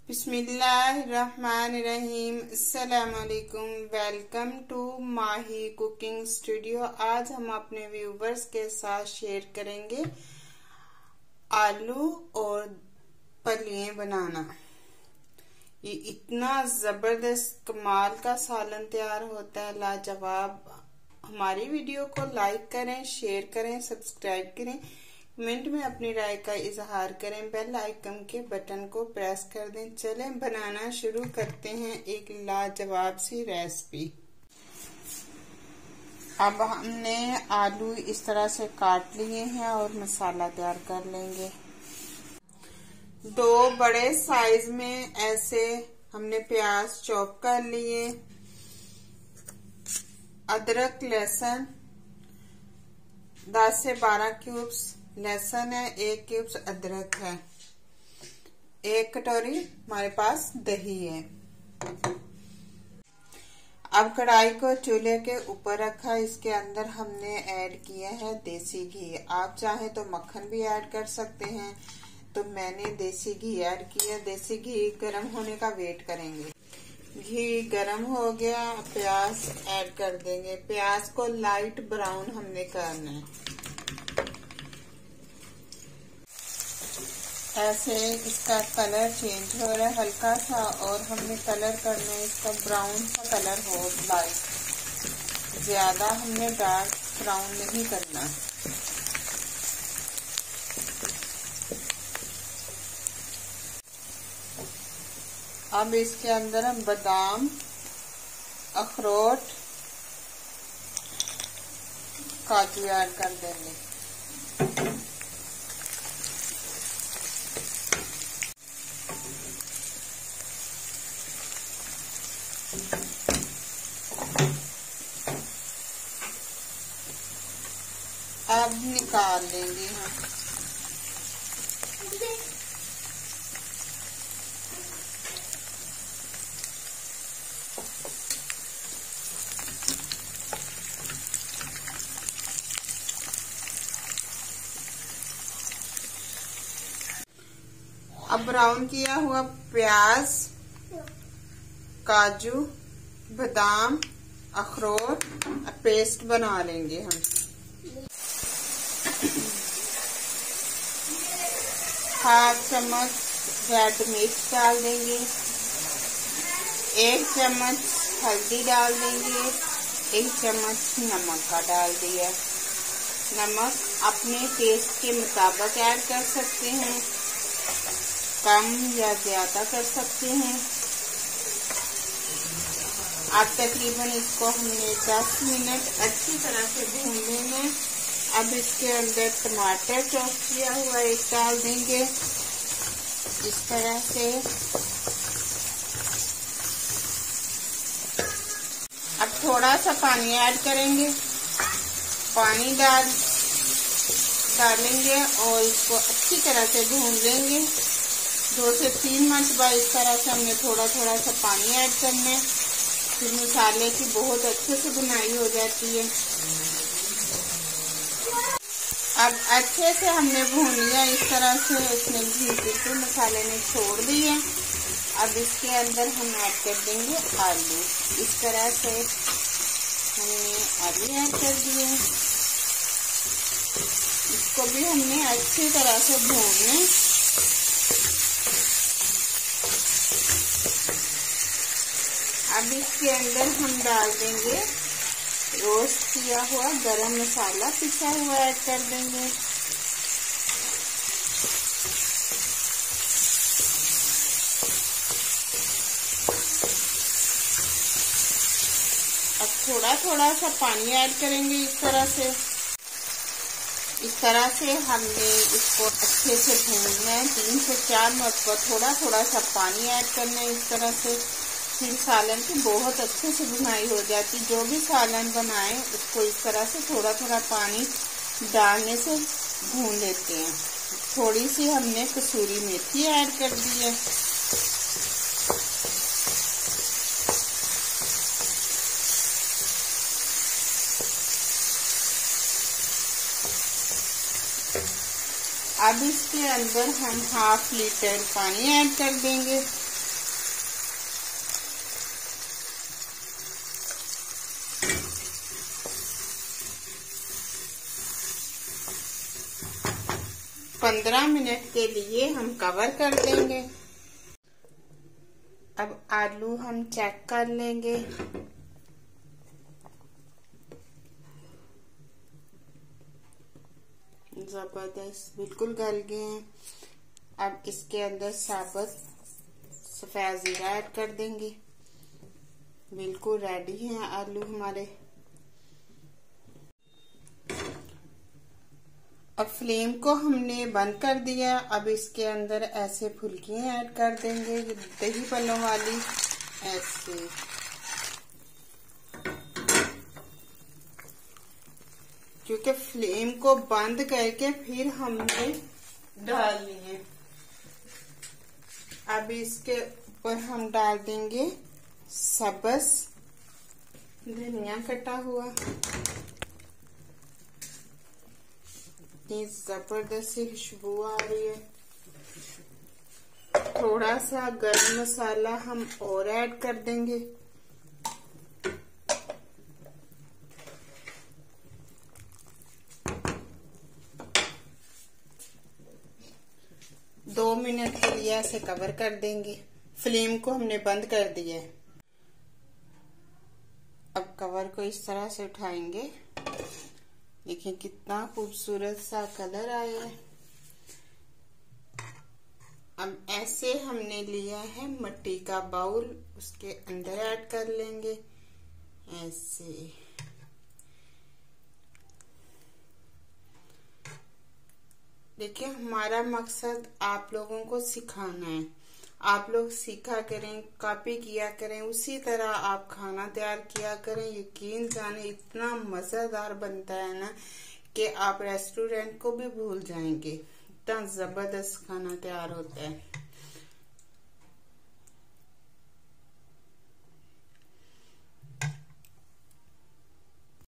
बिस्मिल्लाहिर्रहमानिर्रहीम। अस्सलामुअलैकुम। Welcome to Mahi cooking studio. आज हम अपने व्यूवर्स के साथ शेयर करेंगे आलू और फलियां बनाना। ये इतना जबरदस्त कमाल का सालन तैयार होता है, लाजवाब। हमारी वीडियो को लाइक करें, शेयर करें, सब्सक्राइब करें, कमेंट में अपनी राय का इजहार करें, बेल आइकन के बटन को प्रेस कर दें। चलें बनाना शुरू करते हैं एक लाजवाब सी रेसिपी। अब हमने आलू इस तरह से काट लिए हैं और मसाला तैयार कर लेंगे। 2 बड़े साइज में ऐसे हमने प्याज चॉप कर लिए। अदरक लहसुन 10 से 12 क्यूब्स लहसुन है, 1 क्यूब्स अदरक है, 1 कटोरी हमारे पास दही है। अब कढ़ाई को चूल्हे के ऊपर रखा, इसके अंदर हमने ऐड किया है देसी घी। आप चाहें तो मक्खन भी ऐड कर सकते हैं, तो मैंने देसी घी ऐड किया। देसी घी गर्म होने का वेट करेंगे। घी गर्म हो गया, प्याज ऐड कर देंगे। प्याज को लाइट ब्राउन हमने करना है, ऐसे इसका कलर चेंज हो रहा है हल्का सा, और हमने कलर करना है इसका ब्राउन सा कलर हो, लाइट, ज्यादा हमने डार्क ब्राउन नहीं करना। अब इसके अंदर हम बादाम, अखरोट, काजू ऐड कर देंगे। अब निकाल लेंगे हम। अब ब्राउन किया हुआ प्याज, काजू, बादाम, अखरोट पेस्ट बना लेंगे हम। हाफ चम्मच रेड मिर्च डाल देंगे, 1 चम्मच हल्दी डाल देंगे, 1 चम्मच नमक का डाल दिया। नमक अपने टेस्ट के मुताबिक ऐड कर सकते हैं, कम या ज्यादा कर सकते हैं। अब तकरीबन इसको हमने 10 मिनट अच्छी तरह से भून लेंगे। अब इसके अंदर टमाटर चॉप किया हुआ एक डाल देंगे, इस तरह से। अब थोड़ा सा पानी ऐड करेंगे, पानी डालेंगे और इसको अच्छी तरह से भून लेंगे। 2 से 3 मरतबा इस तरह से हमने थोड़ा थोड़ा सा पानी ऐड करना है, फिर मसाले की बहुत अच्छे से बुनाई हो जाती है। अब अच्छे से हमने भून लिया इस तरह से, उसने घी बिल्कुल मसाले ने छोड़ दिए। अब इसके अंदर हम ऐड कर देंगे आलू। इस तरह से हमने आलू ऐड कर दिए, इसको भी हमने अच्छी तरह से भूनना। अब इसके अंदर हम डाल देंगे रोस्ट किया हुआ गरम मसाला, पिसा हुआ ऐड कर देंगे। अब थोड़ा थोड़ा सा पानी ऐड करेंगे इस तरह से। इस तरह से हमने इसको अच्छे से भूनना है, 3 से 4 मरतबा थोड़ा थोड़ा सा पानी ऐड करना है इस तरह से। फिर सालन की बहुत अच्छे से बुनाई हो जाती। जो भी सालन बनाए उसको इस तरह से थोड़ा थोड़ा पानी डालने से भून लेते हैं। थोड़ी सी हमने कसूरी मेथी ऐड कर दी है। अब इसके अंदर हम 1/2 लीटर पानी ऐड कर देंगे। 15 मिनट के लिए हम कवर कर देंगे। अब आलू हम चेक कर लेंगे। जबरदस्त बिल्कुल गल गए हैं। अब इसके अंदर साबुत सफेद जीरा ऐड कर देंगे। बिल्कुल रेडी हैं आलू हमारे। अब फ्लेम को हमने बंद कर दिया। अब इसके अंदर ऐसे फुल्कियां ऐड कर देंगे दही पल्लों वाली, ऐसे। क्योंकि फ्लेम को बंद करके फिर हमने डालनी है। अब इसके ऊपर हम डाल देंगे सब्ज धनिया कटा हुआ। इतनी जबरदस्त सी खुशबू आ रही है। थोड़ा सा गरम मसाला हम और ऐड कर देंगे। दो मिनट के लिए ऐसे कवर कर देंगे। फ्लेम को हमने बंद कर दिया है। अब कवर को इस तरह से उठाएंगे। देखिए कितना खूबसूरत सा कलर आया है। अब ऐसे हमने लिया है मिट्टी का बाउल, उसके अंदर ऐड कर लेंगे ऐसे। देखिए हमारा मकसद आप लोगों को सिखाना है। आप लोग सीखा करें, कॉपी किया करें, उसी तरह आप खाना तैयार किया करें। यकीन जाने इतना मजेदार बनता है ना कि आप रेस्टोरेंट को भी भूल जाएंगे। इतना जबरदस्त खाना तैयार होता है।